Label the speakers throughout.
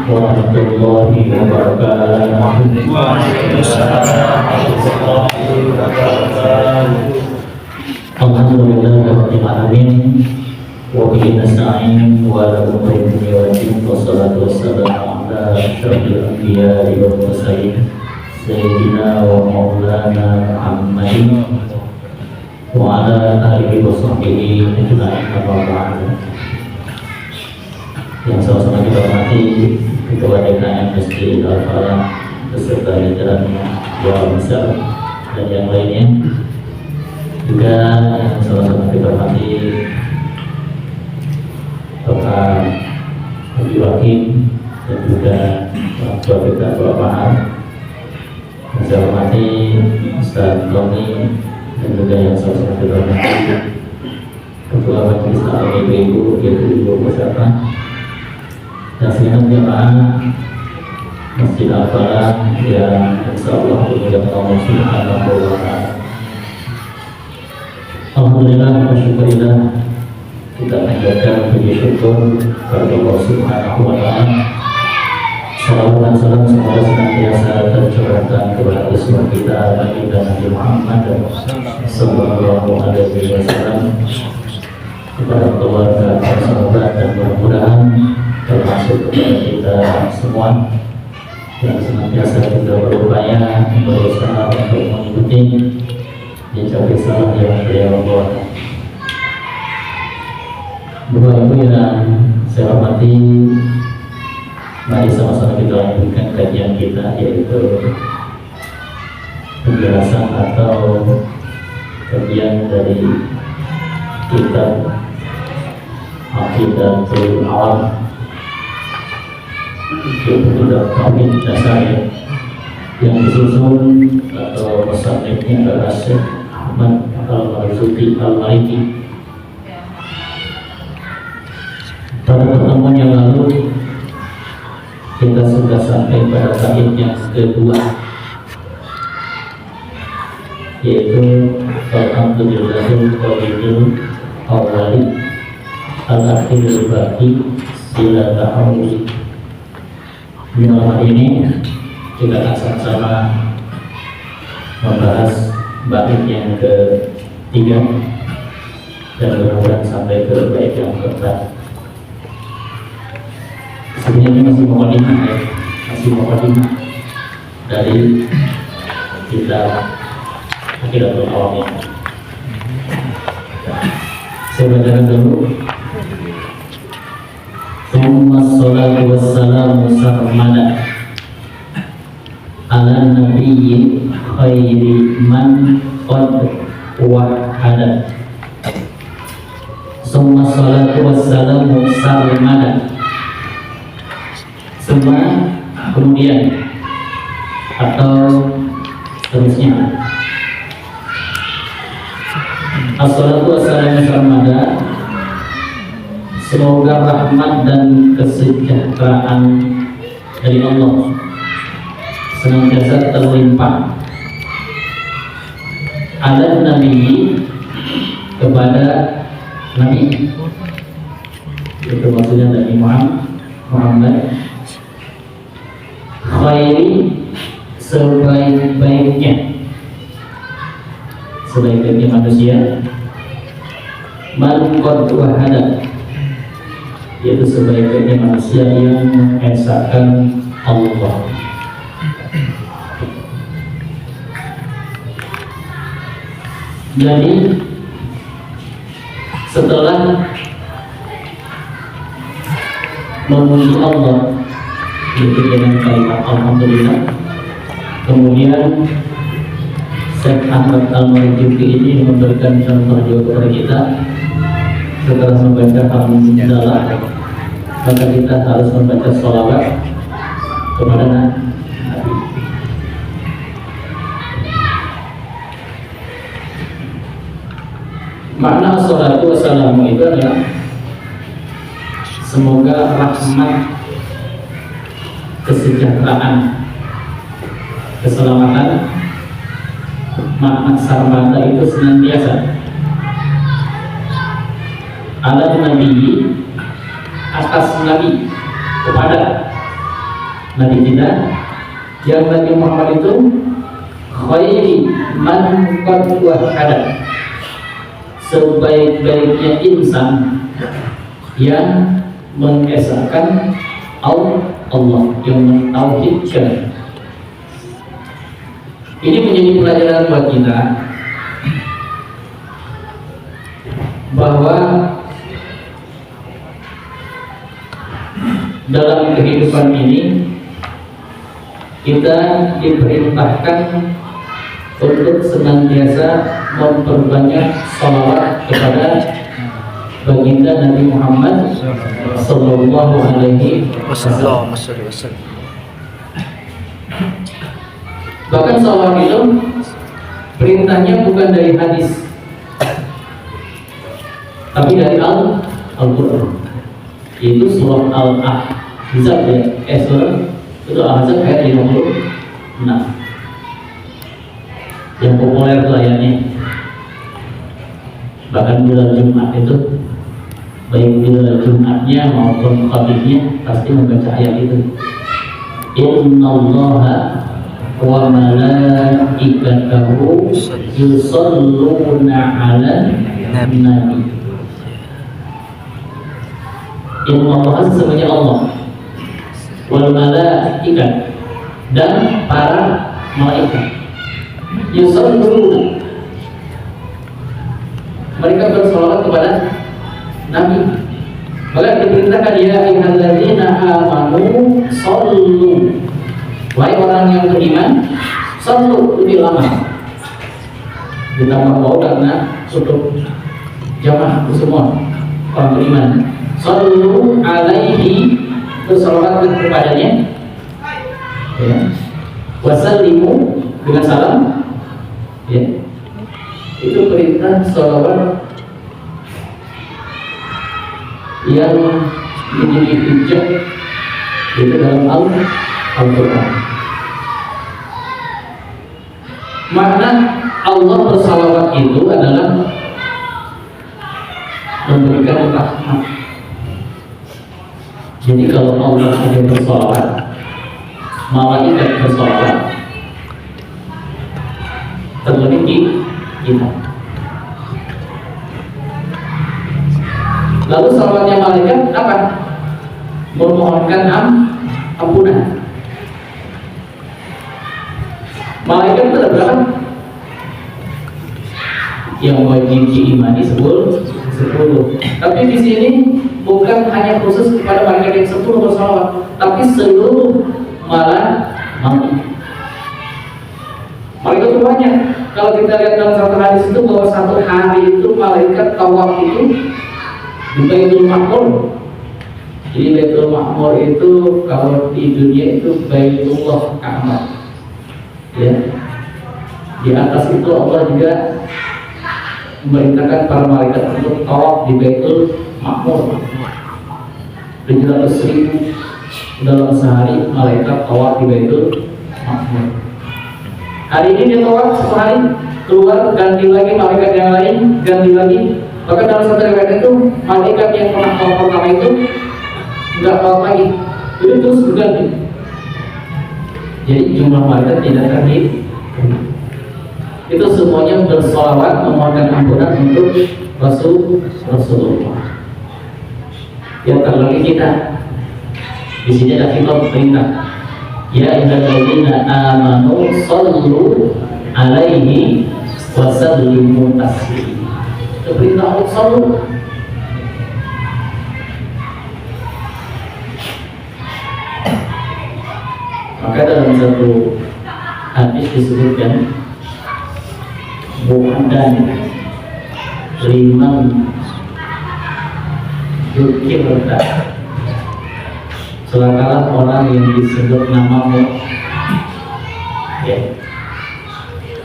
Speaker 1: warahmatullahi wabarakatuh. Alhamdulillah rabbil alamin wa bihi nasta'in wa ala umuri dunya wa din wa salatu wassalamu ala asyrafil anbiya'i wal mursalin sayyidina wa maulana Muhammadin wa ala alihi wa sahbihi ajma'in amma ba'du. Yang sama-sama kita hormati Ketua DKM Masjid Al-Falah beserta jajarannya Wali Besar dan yang lainnya, juga yang sama-sama kita hormati Bapak Haji Wakil dan juga orang tua kita Bapak Mahal, yang saya hormati Ustaz Tony, dan juga yang sama-sama kita hormati Ketua Majelis Taklim Ibu Ibu beserta dan segenap jemaah Masjid Al-Falah yang insyaallah dimuliakan Allah Subhanahu wa ta'ala. Alhamdulillah wa syukurillah, kita panjatkan puji syukur kepada Allah Subhanahu wa ta'ala. Salawat dan salam semoga senantiasa tercurahkan kepada Rasul kita baginda Nabi Muhammad sallallahu alaihi wasallam, kepada keluarga, sahabat, dan mudah-mudahan termasuk kepada kita semua yang senantiasa juga berupaya berusaha untuk mengikuti jejak Islam yang beliau buat. Bapak Ibu yang saya hormati, mari sama-sama kita lanjutkan kajian kita, yaitu penjelasan atau kajian dari kitab Aqidatul Awam, kitab tauhid dasar yang disusun atau musannifnya adalah Syekh Ahmad Al-Marzuki Al-Maliki. Pada pertemuan yang lalu kita sudah sampai pada bait yang kedua, yaitu Alhamdulillahil Qadidul Awwali Al-Akhirul Baqi Sila Ta'awuli. Di malam ini kita akan sama-sama membahas bait yang ketiga dan mudah-mudahan sampai ke bait yang keempat. Sebenarnya masih mukadimah dari kitab Aqidatul Awam ini. Saya bacakan dulu. Thumma salatu wassalamu sarmada ala nabiyyi khairi man qad wahada. Thumma salatu wassalamu sarmada, semua kemudian atau seterusnya. Assalatu wassalamu sarmada, semoga rahmat dan kesejahteraan dari Allah senantiasa terlimpah ala Nabi, kepada Nabi, itu maksudnya Nabi Muhammad, khairi, sebaik-baiknya manusia, man qad wahada, yaitu sebaik-baiknya manusia yang mengesahkan Allah. Jadi setelah memuji Allah yaitu dengan kalimat Alhamdulillah, kemudian Syekh Ahmad Al-Marzuki ini memberikan contoh juga kepada kita. Setelah membaca Alhamdulillah, maka kita harus membaca sholawat kepada Nabi. Makna sholatu wassalamu itu adalah semoga rahmat, kesejahteraan, keselamatan, makna sarmata itu senantiasa ala Nabi, atas Nabi, kepada Nabi kita, yang Nabi Muhammad itu khairi man qad wahada, sebaik-baiknya insan yang mengesahkan Allah, yang mentauhidkan. Ini menjadi pelajaran buat kita bahwa dalam kehidupan ini kita diperintahkan untuk senantiasa memperbanyak salawat kepada baginda Nabi Muhammad sallallahu alaihi wasallam. Bahkan salawat itu perintahnya bukan dari hadis, tapi dari Al-Quran, yaitu surah Al-Ahzab surah itu Al-Ahzab ayat 56 yang populer layarnya. Bahkan bulan Jumat itu, baik bulan Jumatnya maupun khatibnya pasti membaca ayat itu. Innallaha wa malaikatahu yusalluna 'alan nabi. Innallaha sesungguhnya Allah, wal malaikat dan para malaikat, yusalluna, mereka bersolawat kepada Nabi. Maka diperintahkan, ya ayyuhalladzina amanu shollu, wahai orang yang beriman, shollu, lebih lama. Ditambah bau karena untuk jamaah semua orang beriman. Shollu alaihi, bersolawat kepadanya, ya. Wasallimu, dengan salam, ya. Itu perintah sholawat yang menjadi hujjah itu dalam Al-Quran. Makna Allah bersalawat itu adalah memberikan rahmat. Jadi kalau Allah saja bersalawat, malaikat bersalawat, terlebih kita. Lalu salawatnya malaikat apa? Memohonkan ampunan. Malaikat itu ada berapa? Yang wajib diimani 10. Tapi di sini bukan hanya khusus kepada malaikat yang 10 bersalawat, tapi seluruh malaikat. Malaikat itu banyak. Kalau kita lihat dalam satu hadis itu bahwa satu hari itu malaikat tawaf itu di Baitul Ma'mur. Jadi Baitul Ma'mur itu kalau di dunia itu Baitullah Ka'bah. Ya. Di atas itu Allah juga memerintahkan para malaikat untuk tawaf di Baitul Ma'mur. 700.000 dalam sehari malaikat tawaf di Baitul Ma'mur. Hari ini dia tawaf satu hari, keluar ganti lagi malaikat yang lain, ganti lagi. Bahkan dalam satu riwayat itu malaikat yang pernah tawaf pertama itu nggak tawaf lagi, jadi terus berganti. Jadi jumlah malaikat tidak terhitung. Itu semuanya bersolawat memohonkan ampunan untuk Rasulullah. Yang terlebih kita di sini ada firman perintah, ya ayyuhalladzina amanu shollu alaihi wa sallimu taslima. Itu perintah untuk shollu. Maka dalam satu hadis disebutkan bukan liman dzukirta, celakalah orang yang disebut namamu, ya.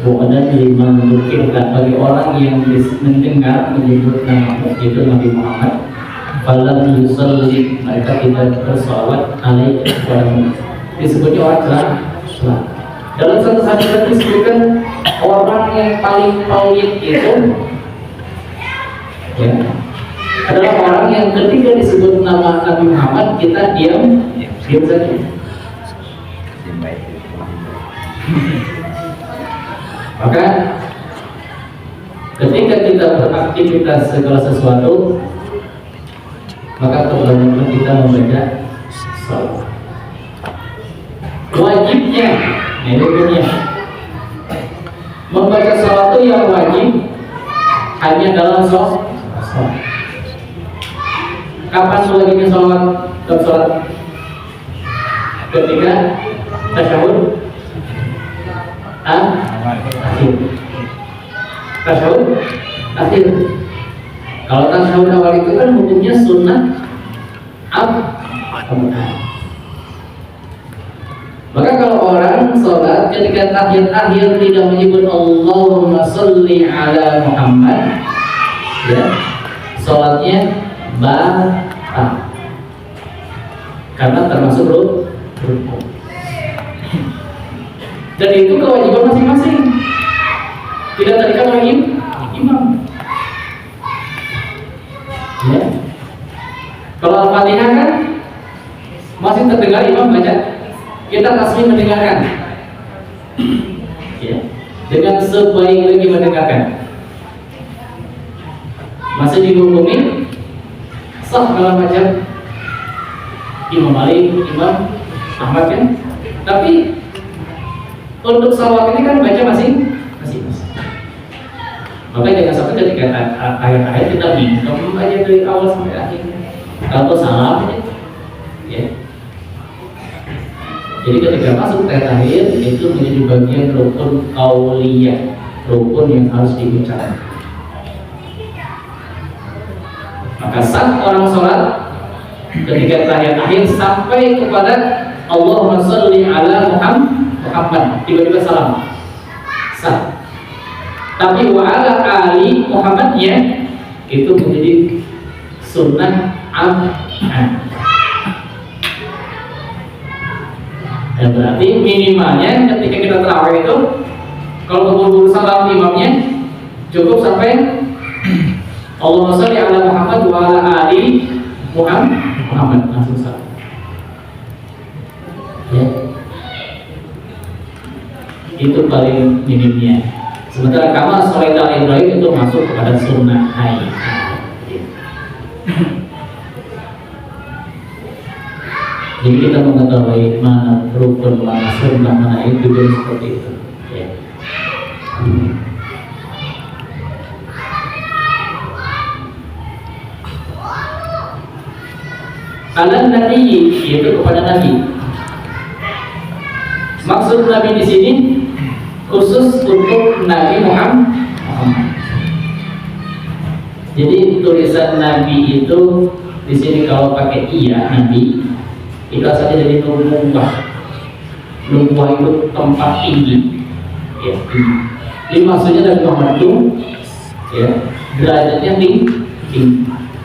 Speaker 1: Bukan liman dzukirta, bagi orang yang mendengar menyebut namamu, itu Nabi Muhammad, falam yusalli, mereka tidak bersolawat alaihi wasallam. Disebutnya orang celaka. Dalam satu hadis disebutkan orang yang paling paling itu, ya, adalah orang yang ketika disebut nama Nabi Muhammad kita diam saja. Maka ketika kita beraktivitas segala sesuatu, maka kebanyakan kita membaca salat. Wajibnya, ini rukunnya. Membaca salat itu yang wajib hanya dalam salat. Kapan wajibnya salat? Dalam salat ketika tasyahud akhir. Tasyahud akhir. Kalau tasyahud awal itu kan hukumnya sunnah Maka kalau orang sholat ketika tahiyat akhir tidak menyebut Allahumma sholli ala Muhammad, ya, sholatnya batal karena termasuk rukun. Dan itu kewajiban masing-masing, tidak terikat oleh imam. Ya. Kalau Al-Fatihah kan masih terdengar imam baca, kita tasbih mendengarkan, ya, dengan sebaik-baiknya mendengarkan, masih dihukumi sah dalam macam Imam Malik, Imam Ahmad kan. Tapi untuk salawat ini kan baca masing-masing. Maka jangan sampai ketika ayat-ayat kita bingung aja dari awal sampai akhirnya. Kalau salam, ya. Jadi ketika masuk tahiyat itu menjadi bagian rukun qauliyah, rukun yang harus diucapkan. Maka saat orang sholat ketika tahiyat akhir sampai kepada Allahumma sholli ala Muhammad, tiba-tiba salam sah. Tapi wa ala ali Muhammadnya itu menjadi sunnah dan berarti minimalnya ketika kita tarawih itu kalau keburu-buru salam imamnya cukup sampai Allahumma sholli ala Muhammad wa ala ali Muhammad langsung salam. Ya. Itu paling minimnya. Sementara kamal sholat Ibrahim itu masuk kepada sunnah hai. Jadi kita mengetahui mana rukun, mana sunnah, mana itu juga seperti itu. Ya. Alan Nabi yaitu kepada Nabi. Maksud Nabi di sini khusus untuk Nabi Muhammad. Jadi tulisan Nabi itu di sini kalau pakai iya Nabi itu asalnya dari Nubuwah. Nubuwah itu tempat tinggi, ya, tinggi. Ini maksudnya dari Muhammad itu, ya, derajatnya tinggi.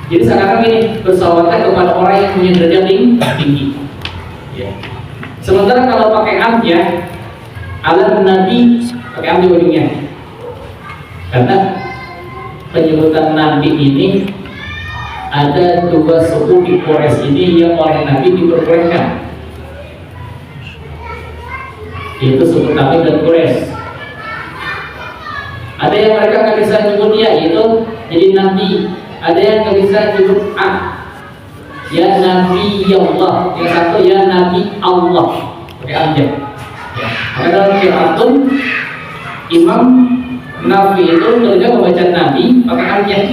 Speaker 1: Jadi sekarang ini bersalawatnya kepada orang yang punya derajat tinggi. Ya. Sementara kalau pakai amjad, ala Nabi pakai amjad ujungnya. Karena penyebutan Nabi ini ada dua suku di Quraisy ini yang oleh Nabi diperbolehkan, yaitu suku Tamim dan Quraisy. Ada yang mereka nggak bisa nyebut ya, yaitu jadi Nabi. Ada yang nggak bisa nyebut ya Nabi Allah, yang satu ya Nabi Allah pakai amjad. Ya. Maka dalam qiraatun Imam Nafi itu ketika membaca Nabi pakai amjad.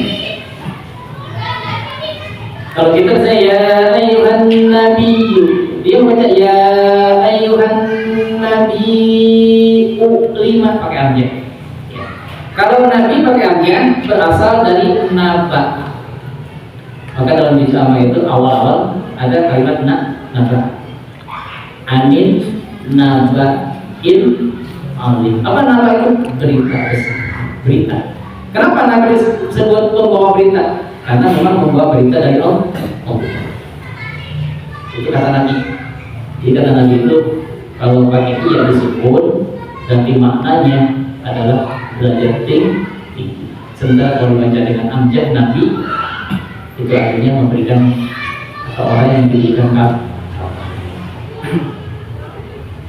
Speaker 1: Kalau kita saya ya ayuhan Nabi, dia membaca ya ayuhan Nabi lima pakai amjad. Ya. Kalau Nabi pakai amjad berasal dari naba. Maka dalam juz-amma itu awal-awal ada kalimat naba. Anin naba'il alim. Apa naba itu? Berita. Kenapa Nabi disebut pembawa berita? Karena memang membawa berita dari Allah. Itu kata Nabi. Jadi kata Nabi itu kalau pakai iya disebut dan maknanya adalah derajat tinggi. Sementara kalau baca dengan amjad Nabi itu artinya memberikan atau orang yang diberikan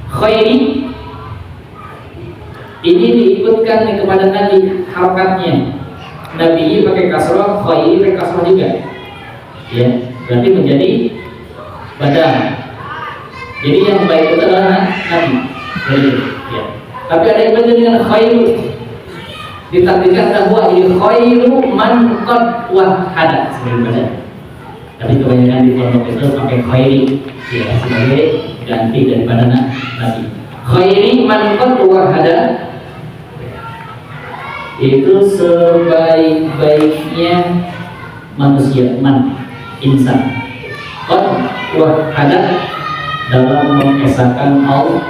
Speaker 1: khairi Ini diikutkan kepada Nabi harokatnya. Nabi pakai kasroh, khairi pakai kasroh juga. Ya, berarti menjadi badan. Jadi yang baik itu adalah Nabi. Ya. Tapi ada yang benar dengan khairu. Ditakdirkan bahwa ini khairu man qad wahada sebenarnya. Tapi kebanyakan di pondok itu pakai khairi ya sebagai ganti daripada Nabi. Khairi man qad wahada itu sebaik-baiknya manusia, insan. Qad wahada dalam mengesahkan Allah.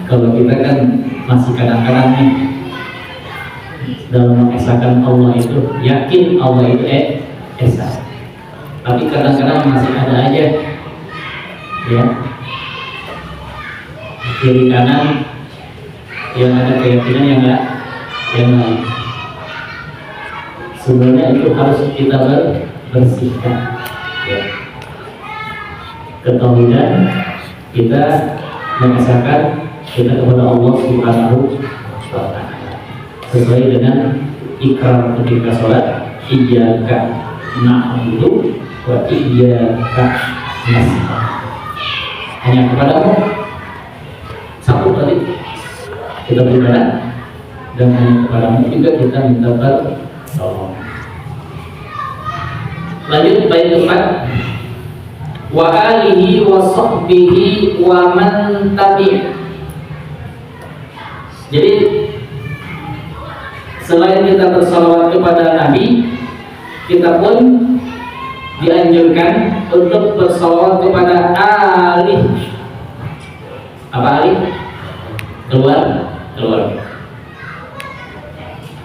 Speaker 1: Kalau kita kan masih kadang-kadang nih dalam mengesahkan Allah itu yakin Allah itu esa, tapi kadang-kadang masih ada aja ya kiri kanan yang ada keyakinan yang lain. Sebenarnya itu harus kita bersihkan ya. Ketauhidan kita mengesahkan kita kepada Allah Subhanahu wa ta'ala sesuai dengan ikrar ketika sholat, iyyaka na'budu wa iyyaka nasta'in, hanya kepadamu satu tadi kita beribadah dan hanya kepadamu juga kita minta pertolongan. Lanjut bait keempat, wa alihi wa sahbihi wa man tabi'a. Jadi selain kita bersalawat kepada Nabi, kita pun dianjurkan untuk bersalawat kepada ahli. Apa ahli? Keluarga.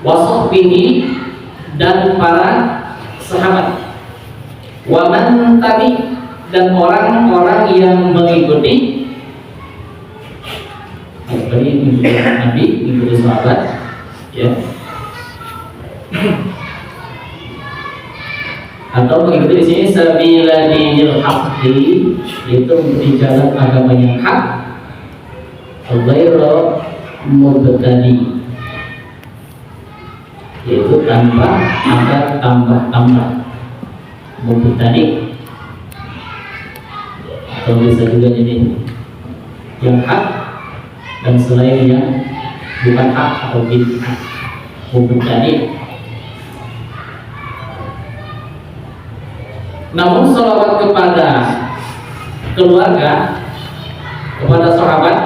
Speaker 1: Wasahbihi dan para sahabat. Waman tabi dan orang-orang yang mengikuti. Seperti mengikuti Nabi, mengikuti sahabat, ya. Atau mengikuti di sini sabila dinil haqqi, yaitu mengikuti jalan agama yang hak, ghairu mubtadi, yaitu tanpa ada tambah-tambah mubtadi, atau bisa juga jadi yang hak dan selain yang bukan hak atau bid'ah mubtadi. Namun salawat kepada keluarga, kepada sahabat,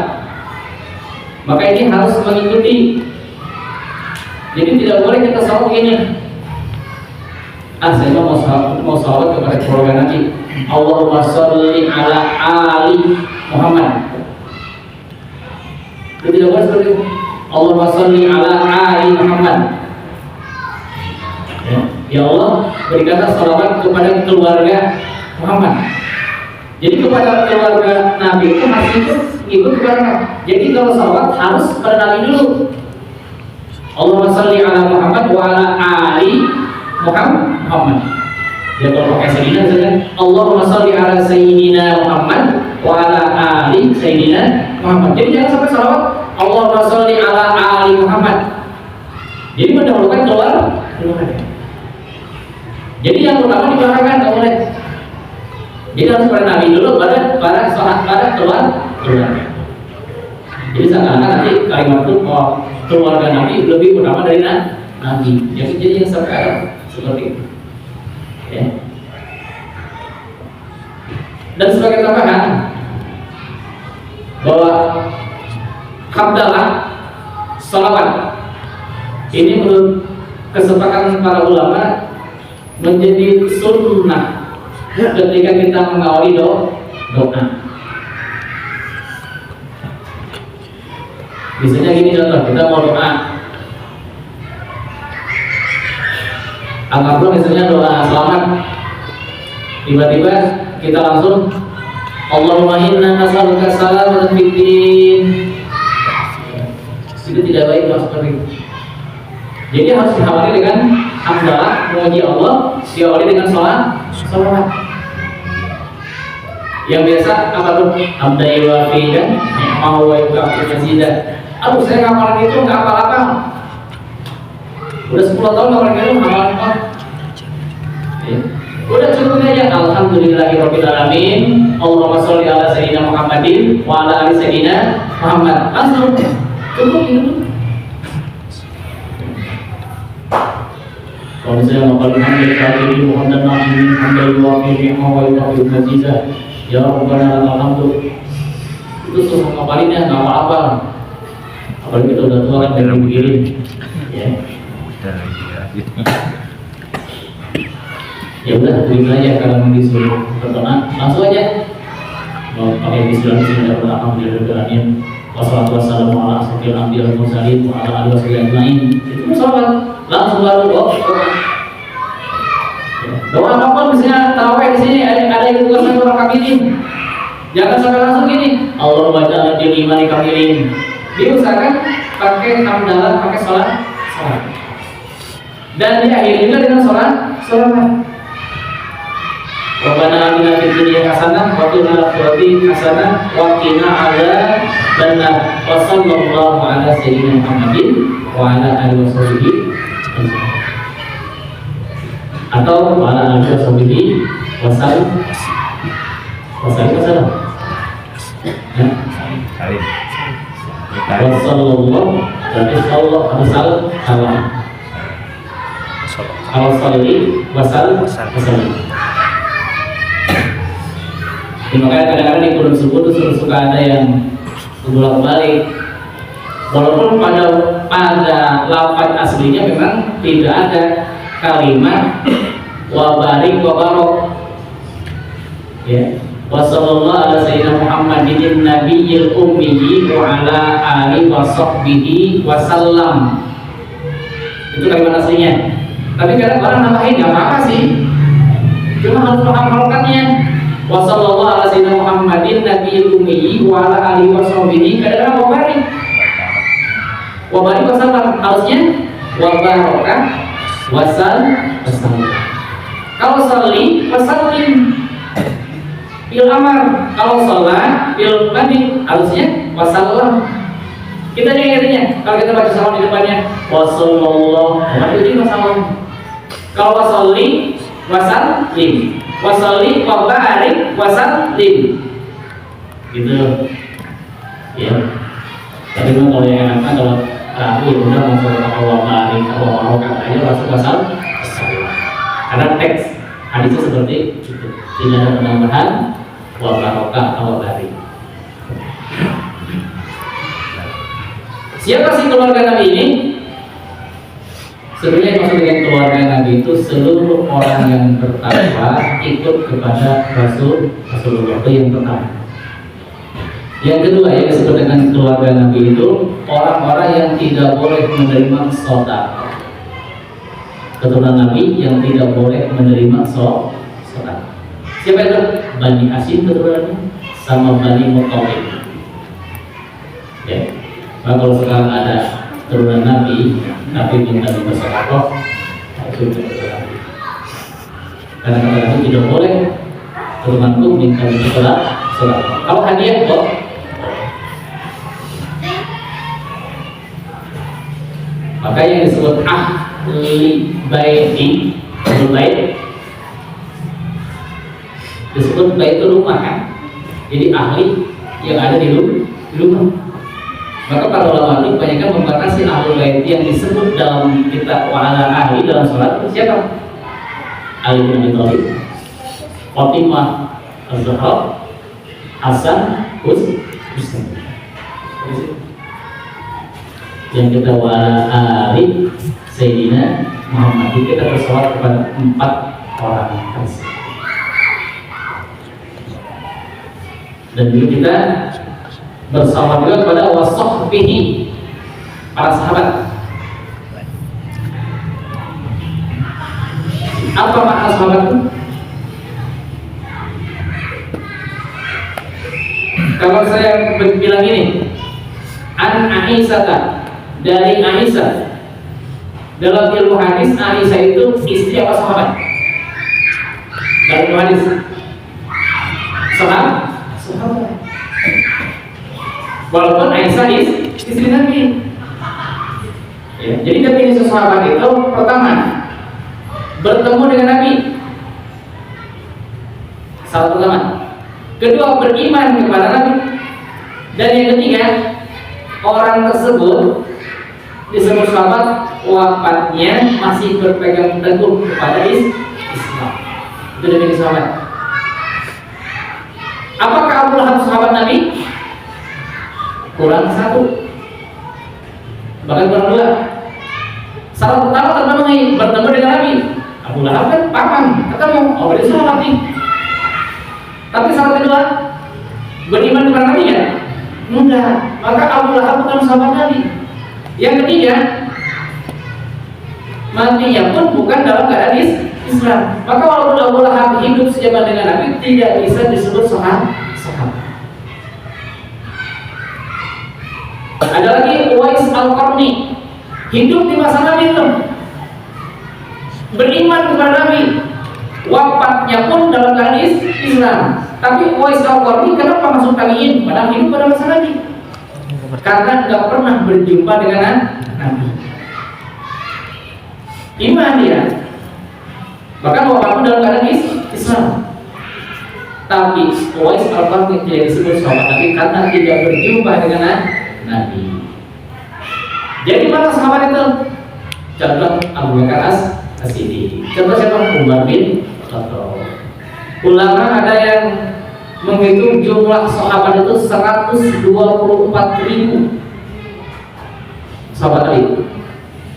Speaker 1: maka ini harus mengikuti. Jadi tidak boleh kita salawat ini. Saya mau salawat kepada keluarga Nabi. Allahumma sholli ala ali Muhammad. Itu tidak boleh seperti itu. Allahumma sholli ala ali Muhammad. Ya Allah, berikanlah salawat kepada keluarga Muhammad. Jadi kepada keluarga Nabi itu harus ikut kepada Nabi. Jadi kalau salawat harus pada Nabi dulu. Allahumma sholli ala Muhammad wa ala ali Muhammad. Ya kalau pakai sayyidina misalnya Allahumma sholli ala sayyidina Muhammad wa ala ali sayyidina Muhammad. Jadi jangan sampai salawat Allahumma sholli ala ali Muhammad. Jadi mendahulukan keluarga. Jadi yang utama dibelakangkan, nggak boleh. Jadi harus pada Nabi dulu, pada sahabat, pada keluarga. Jadi seakan-akan nanti kalimat itu keluarga Nabi lebih utama dari Nabi. Jadi yang sekarang seperti itu. Ya. Dan sebagai tambahan bahwa hamdalah salawat ini menurut kesepakatan para ulama menjadi sunnah ketika kita mengawali doa. Misalnya gini contoh, kita mau doa, anggaplah misalnya doa selamat, tiba-tiba kita langsung Allahumma inna nas'aluka salamatan fid din. Itu tidak baik kalau seperti itu. Jadi harus diawali dengan hamdalah, memuji Allah, diawali dengan salawat. Yang biasa apa tuh? Hamdai wa fi kan? Mau wa yukafi mazidah. Aduh saya ngapalan itu nggak apa-apa. Udah 10 tahun ngapalan itu ngapalan apa? Ya. Udah cukup aja. Alhamdulillahirabbil alamin. Allahumma sholli ala sayyidina Muhammadin wa ala ali sayyidina Muhammad. Langsung cukup itu. Kalau misalnya ngapalan hamdulillah Muhammad nabi hamdai wa fi wa yukafi mazidah. Ya Rabbana alhamdulillah. Itu semua ngapalinnya nggak apa-apa. Apalagi kita udah tua kan dari begini, ya. Ya udah, terima aja kalau mau disuruh berdoa, langsung aja. Mau pakai bismillahirrahmanirrahim. Wassalamualaikum warahmatullahi wabarakatuh. Itu sholat, langsung baru doa. Doa apapun misalnya tarawih di sini ada yang tugasnya orang kamilin. Jangan sampai langsung gini. Allahumma ja'alna bil imani kamilin. Diusahakan pakai hamdalah, pakai sholat. Dan diakhiri juga dengan sholat. Rabbana atina fid dunya hasanah wa qina adzaban hasanah wa qina adzabannar. Wa sallallahu ala sayyidina Muhammadin wa ala alihi washabihi atau wa ala alihi washabihi wasallam. Wassallallahu berarti sallallahu alaihi wasallam. Makanya kadang-kadang di kurun subuh itu suka ada yang bolak balik. Walaupun pada lafaz aslinya memang tidak ada kalimat wa barik wa barok. Ya. Wassallallahu ala sayyidina Muhammadin nabiyil ummi wa ala alihi wa sahbihi wasallam. Itu kalimat aslinya. Tapi kadang orang nambahin enggak apa-apa sih. Cuma harus paham harokatnya. Wassallallahu ala sayyidina Muhammadin nabiyil ummi wa ala alihi wa sahbihi. Kadang-kadang wa barik. Wa barik wasallam harusnya wa barokah wasallam. Kalau salli wasallim bil amar, kalau sholat bil mandi harusnya wasallam. Kita ingatnya kalau kita baca salam di depannya wasallallahu, berarti wasallam. Kalau wasalli wasallim, wasalli wa barik wasallim, gitu ya. Tapi kalau yang enak kalau ragu ya udah masuk Allah barik atau Allah katanya masuk wasallam. Karena teks hadisnya seperti itu, tidak ada penambahan wa barokah wa barik. Siapa sih keluarga Nabi ini? Sebenarnya maksud dengan keluarga Nabi itu seluruh orang yang bertakwa ikut kepada Rasulullah, itu yang pertama. Yang kedua yang disebut dengan keluarga Nabi itu orang-orang yang tidak boleh menerima sedekah. Keturunan Nabi yang tidak boleh menerima sedekah. Siapa itu? Bani Hashim keturunannya sama Bani Muthalib. Ya. Nah, kalau sekarang ada keturunan Nabi, tapi minta bersedekah, itu tidak. Karena kata itu tidak boleh turunanku minta bersedekah. Kalau hadiah kok. Maka yang disebut ahli baiti, bait disebut bait itu rumah kan. Jadi ahli yang ada di rumah. Maka para ulama itu kebanyakan membatasi ahli bait yang disebut dalam kitab wa'ala ahli dalam sholat itu siapa? Ali bin Abi Thalib, Fatimah Az-Zahra, Hasan, Husain. Yang kita wa'ala ahli Sayyidina Muhammad, kita bersolat kepada 4 orang tersebut. Dan juga kita bersama juga kepada wasahbihi, para sahabat. Apa makna sahabat itu? Kalau saya bilang ini, an Aisyah, dari Aisyah. Dalam ilmu hadis, Aisyah itu istri apa sahabat? Dalam ilmu hadis,
Speaker 2: sahabat. Walaupun Aisyah istri Nabi. Ya, jadi definisi sahabat itu pertama bertemu dengan Nabi. Salah pertama. Kedua, beriman kepada Nabi. Dan yang ketiga, orang tersebut disebut sahabat wafatnya masih berpegang teguh kepada Islam. Itu definisi sahabat. Apakah Abu Lahab sahabat Nabi? Kurang satu, bahkan kurang dua. Syarat pertama terpenuhi, bertemu dengan Nabi. Abu Lahab kan paman, ketemu, berarti sahabat nih. Tapi syarat kedua, beriman kepada Nabi ya? Enggak, maka Abu Lahab bukan sahabat Nabi. Yang ketiga, matinya pun bukan dalam keadaan Islam. Maka walaupun Abu Lahab hidup sejaman dengan Nabi, tidak bisa disebut sahabat. Ada lagi Uwais Al-Qarni, hidup di masa Nabi itu, beriman kepada Nabi, wafatnya pun dalam keadaan Islam. Tapi Uwais Al-Qarni kenapa masuk tabi'in padahal hidup pada masa Nabi? Karena tidak pernah berjumpa dengan Nabi. Iman dia, bahkan wafatnya dalam keadaan Islam. Tapi Uwais Al-Qarni tidak disebut sahabat Nabi karena tidak berjumpa dengan Nabi. Jadi mana sahabat itu? Contoh Abu Bakar As-Siddiq. Contoh siapa? Umar bin Khattab. Ulama ada yang menghitung jumlah sahabat itu 124.000 sahabat Nabi.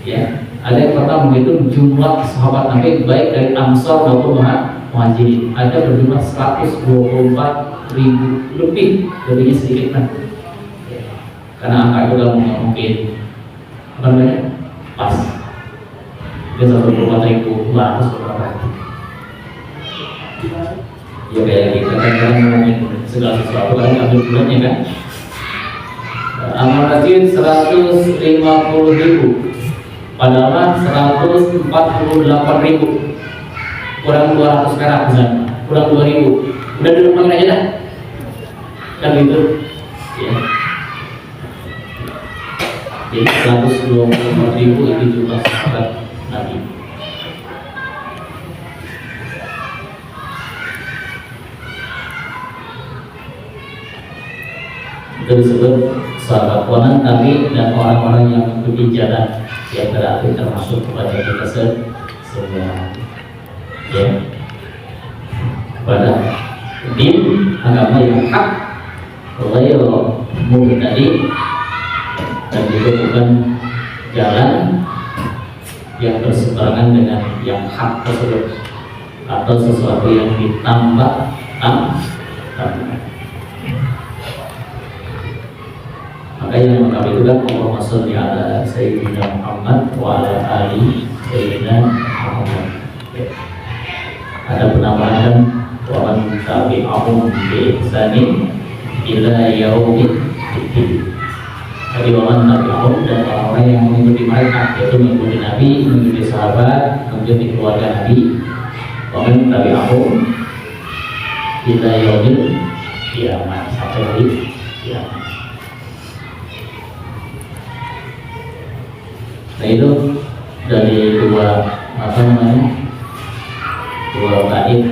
Speaker 2: Ya, ada yang pernah menghitung jumlah sahabat Nabi baik dari Ansor maupun Muhajirin. Ada berjumlah 124.000 lebihnya sedikit kan? Karena angka itu nggak mungkin apa namanya pas. Dia 124.000 harus berapa? Ya kayak kita kan ngomongin segala sesuatu kan ambil bulannya kan. Amal rajin 150.000, padahal 148.000, kurang 200 perak misalnya, kurang 2.000. Udah duduk makan aja dah. Kan gitu. Ya. Jadi 124.000 itu jumlah sahabat Nabi. Itu disebut sahabat konan Nabi dan orang-orang yang mengikuti jalan yang berarti termasuk kepada kita semua. Ya, pada din agama yang hak, ghairu mubtadi, dan juga bukan jalan yang berseberangan dengan yang hak tersebut atau sesuatu yang ditambah. Maka yang mengkami itu kan Allahumma sholli ala Sayyidina Muhammad wa ala ali Sayyidina Muhammad. Ada penambahan wa man tabi'ahum bi ihsanin ila yaumid din. Jadi waman tabi'ahum, dan orang-orang yang mengikuti mereka, yaitu mengikuti Nabi, mengikuti sahabat, mengikuti keluarga Nabi. Waman tabi'ahum ila yaumil qiyamah, sampai hari kiamat. Nah itu dari dua bait